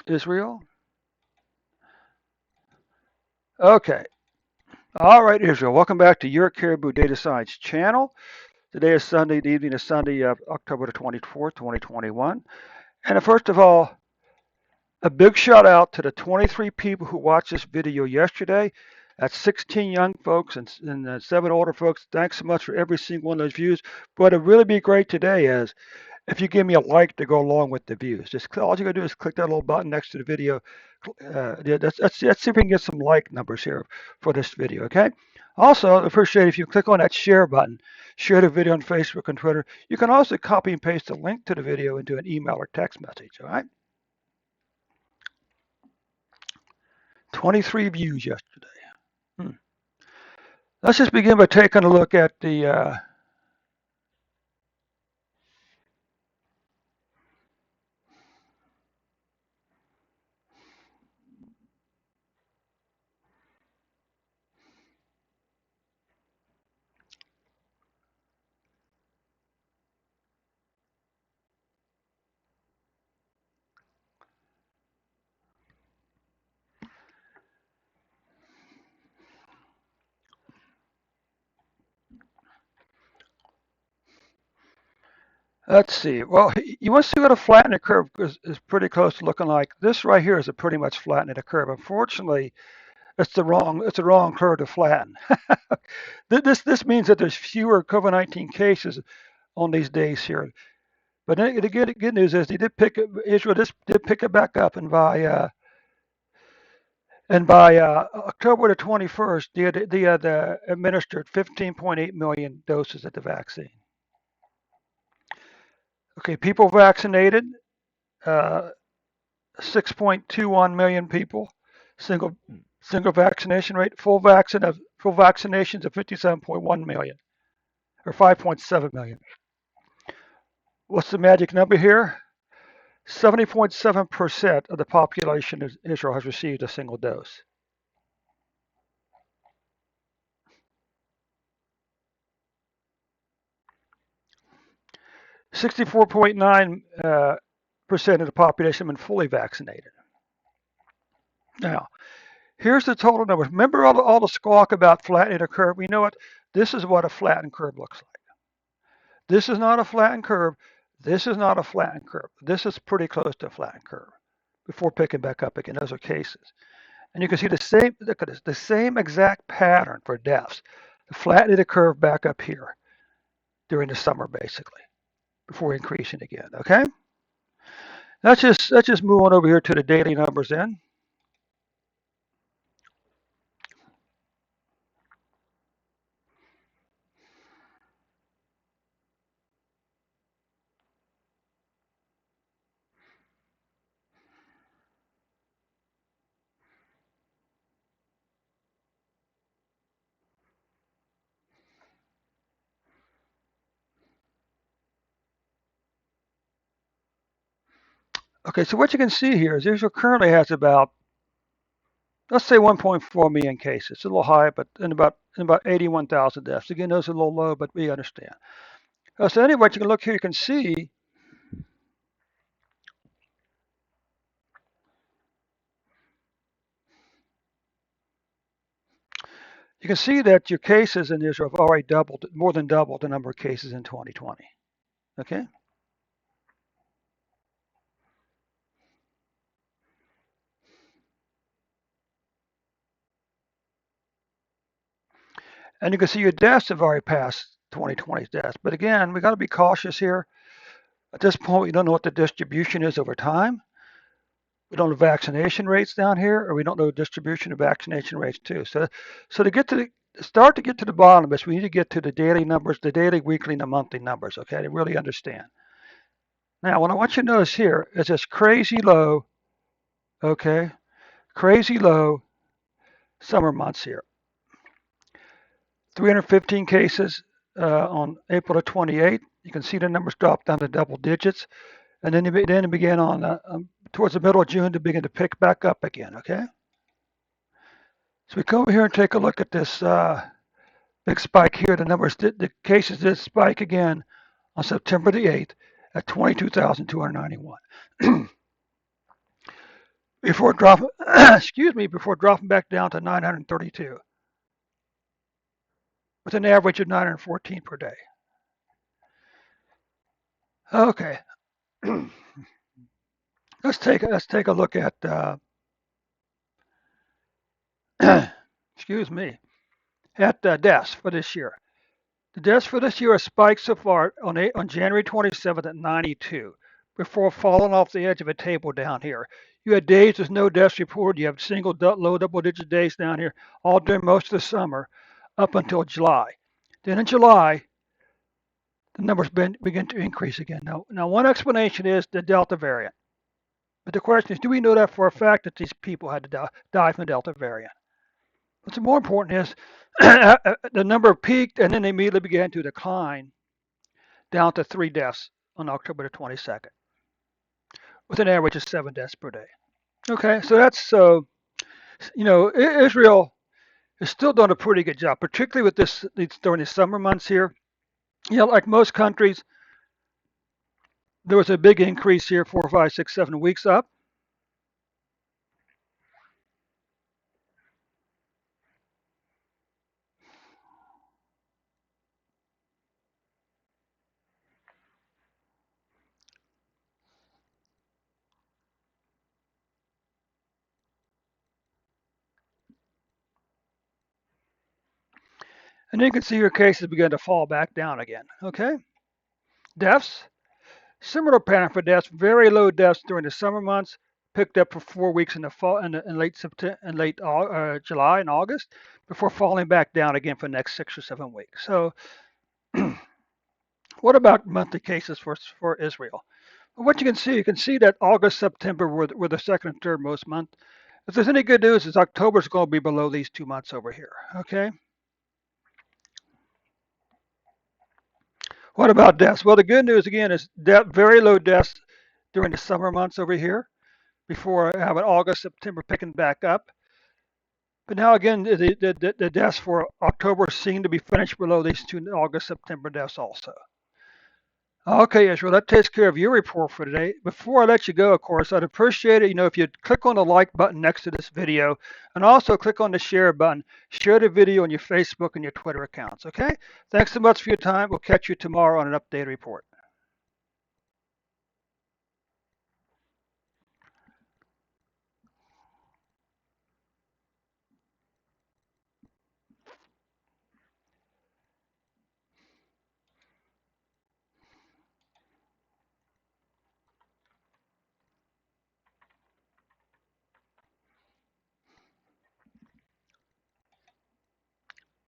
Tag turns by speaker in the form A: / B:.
A: Israel? Okay. All right, Israel. Welcome back to your Caribou Data Science channel. Today is Sunday, the evening is Sunday, October the 24th, 2021. And first of all, a big shout out to the 23 people who watched this video yesterday. That's 16 young folks and 7 older folks. Thanks so much for every single one of those views. But it'd really be great today is if you give me a like to go along with the views. Just all you gotta do is click that little button next to the video. Yeah, let's see if we can get some like numbers here for this video, okay? Also, I appreciate if you click on that share button, share the video on Facebook and Twitter. You can also copy and paste the link to the video into an email or text message, all right? 23 views yesterday. Hmm. Let's just begin by taking a look at the let's see. Well, you want to see what a flattening curve is pretty close to looking like. This right here is a pretty much flattening a curve. Unfortunately, it's the wrong curve to flatten. This means that there's fewer COVID-19 cases on these days here. But the good news is Israel did pick it back up, and by October the 21st, they administered 15.8 million doses of the vaccine. Okay, people vaccinated, uh, 6.21 million people, single single vaccination rate, full vaccinations of 57.1 million or 5.7 million. What's the magic number here? 70.7% of the population of Israel has received a single dose. Sixty-four point nine percent of the population have been fully vaccinated. Now, here's the total numbers. Remember all the squawk about flattening a curve? You know what? This is what a flattened curve looks like. This is not a flattened curve. This is not a flattened curve. This is pretty close to a flattened curve before picking back up again. Those are cases. And you can see the same exact pattern for deaths. Flattening the curve back up here during the summer, basically, before increasing again. Okay? Let's just move on over here to the daily numbers then. Okay, so what you can see here is Israel currently has about, let's say, 1.4 million cases. It's a little high, but in about 81,000 deaths. Again, those are a little low, but we understand. So anyway, you can look here. You can see that your cases in Israel have already doubled, more than doubled the number of cases in 2020. Okay, and you can see your deaths have already passed 2020's deaths. But again, we got to be cautious here. At this point, we don't know what the distribution is over time. We don't know vaccination rates down here, or we don't know the distribution of vaccination rates too. So to get to the bottom of this, we need to get to the daily numbers, the daily, weekly, and the monthly numbers. Okay, to really understand. Now, what I want you to notice here is this crazy low. Okay, crazy low summer months here. 315 cases on April the 28th. You can see the numbers drop down to double digits, and then it began on towards the middle of June to begin to pick back up again. Okay, so we come over here and take a look at this big spike here. The cases did spike again on September the 8th at 22,291. before dropping, excuse me, before dropping back down to 932 with an average of 914 per day. Okay, let's take a look at excuse me, at deaths for this year. The deaths for this year have spiked so far on January 27th at 92 before falling off the edge of a table down here. You had days with no deaths reported. You have low double-digit days down here all during most of the summer up until July. Then in July, the numbers begin to increase again. Now, one explanation is the Delta variant. But the question is, do we know that for a fact that these people had to die from the Delta variant? What's more important is the number peaked and then they immediately began to decline down to 3 deaths on October the 22nd, with an average of 7 deaths per day. Okay, so that's Israel has still done a pretty good job, particularly with this during the summer months here. Like most countries, there was a big increase here, 4, 5, 6, 7 weeks up. And then you can see your cases begin to fall back down again. Okay, deaths, similar pattern for deaths, very low deaths during the summer months, picked up for 4 weeks in the fall in late September and late July and August, before falling back down again for the next 6 or 7 weeks. So, what about monthly cases for Israel? Well, what you can see that August, September were the second and third most month. If there's any good news, is October is going to be below these 2 months over here. Okay. What about deaths? Well, the good news again is very low deaths during the summer months over here, before having August, September picking back up. But now again, the deaths for October seem to be finished below these 2 August, September deaths also. Okay, Israel, that takes care of your report for today. Before I let you go, of course, I'd appreciate it, if you'd click on the like button next to this video and also click on the share button. Share the video on your Facebook and your Twitter accounts, okay? Thanks so much for your time. We'll catch you tomorrow on an updated report.